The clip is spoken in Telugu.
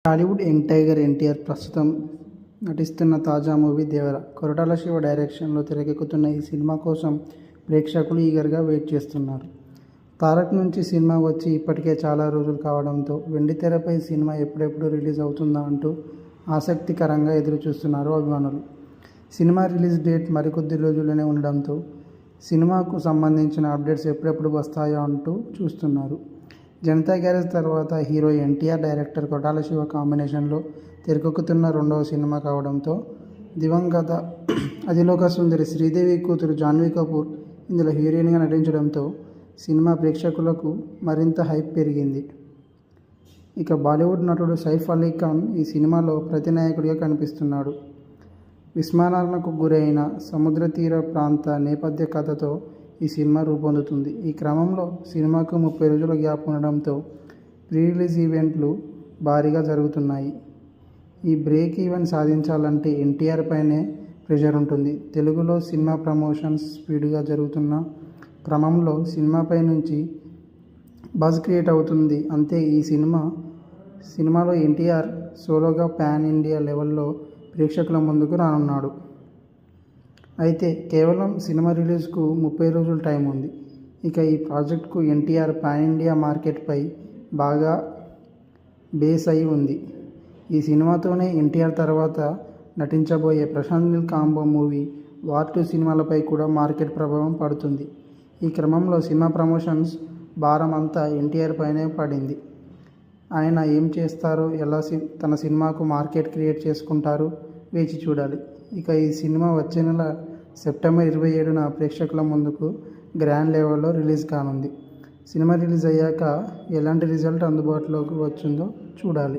టాలీవుడ్ యంగ్ టైగర్ ఎన్టీఆర్ ప్రస్తుతం నటిస్తున్న తాజా మూవీ దేవర. కొరటాల శివ డైరెక్షన్లో తెరకెక్కుతున్న ఈ సినిమా కోసం ప్రేక్షకులు ఈగర్గా వెయిట్ చేస్తున్నారు. తారక్ నుంచి సినిమా వచ్చి ఇప్పటికే చాలా రోజులు కావడంతో వెండితెరపై సినిమా ఎప్పుడెప్పుడు రిలీజ్ అవుతుందా అంటూ ఆసక్తికరంగా ఎదురుచూస్తున్నారు అభిమానులు. సినిమా రిలీజ్ డేట్ మరికొద్ది రోజుల్లోనే ఉండడంతో సినిమాకు సంబంధించిన అప్డేట్స్ ఎప్పుడెప్పుడు వస్తాయో అంటూ చూస్తున్నారు. జనతా గ్యారేజ్ తర్వాత హీరో ఎన్టీఆర్, డైరెక్టర్ కొరటాల శివ కాంబినేషన్లో తెరకెక్కుతున్న రెండవ సినిమా కావడంతో దివంగత అతిలోక సుందరి శ్రీదేవి కూతురు జాన్వీ కపూర్ ఇందులో హీరోయిన్గా నటించడంతో సినిమా ప్రేక్షకులకు మరింత హైప్ పెరిగింది. ఇక బాలీవుడ్ నటుడు సైఫ్ అలీ ఖాన్ ఈ సినిమాలో ప్రతినాయకుడిగా కనిపిస్తున్నాడు. విస్మరణకు గురైన సముద్ర తీర ప్రాంత నేపథ్య కథతో ఈ సినిమా రూపొందుతుంది. ఈ క్రమంలో సినిమాకు 30 రోజుల గ్యాప్ ఉండడంతో ప్రీ రిలీజ్ ఈవెంట్లు భారీగా జరుగుతున్నాయి. ఈ బ్రేక్ ఈవెన్ సాధించాలంటే ఎన్టీఆర్ పైనే ప్రెషర్ ఉంటుంది. తెలుగులో సినిమా ప్రమోషన్స్ స్పీడ్గా జరుగుతున్న క్రమంలో సినిమాపై నుంచి బజ్ క్రియేట్ అవుతుంది. అంతే ఈ సినిమాలో ఎన్టీఆర్ సోలోగా పాన్ ఇండియా లెవెల్లో ప్రేక్షకుల ముందుకు రానున్నాడు. అయితే కేవలం సినిమా రిలీజ్కు 30 రోజులు టైం ఉంది. ఇక ఈ ప్రాజెక్టుకు ఎన్టీఆర్ పాన్ ఇండియా మార్కెట్పై బాగా బేస్ అయి ఉంది. ఈ సినిమాతోనే ఎన్టీఆర్ తర్వాత నటించబోయే Prashanth Neel combo movie War 2 సినిమాలపై కూడా మార్కెట్ ప్రభావం పడుతుంది. ఈ క్రమంలో సినిమా ప్రమోషన్స్ భారం అంతా ఎన్టీఆర్ పైనే పడింది. ఆయన ఏం చేస్తారో, ఎలా తన సినిమాకు మార్కెట్ క్రియేట్ చేసుకుంటారో వేచి చూడాలి. ఇక ఈ సినిమా వచ్చే నెల సెప్టెంబర్ 27న ప్రేక్షకుల ముందుకు గ్రాండ్ లెవెల్లో రిలీజ్ కానుంది. సినిమా రిలీజ్ అయ్యాక ఎలాంటి రిజల్ట్ అందుబాటులోకి వచ్చిందో చూడాలి.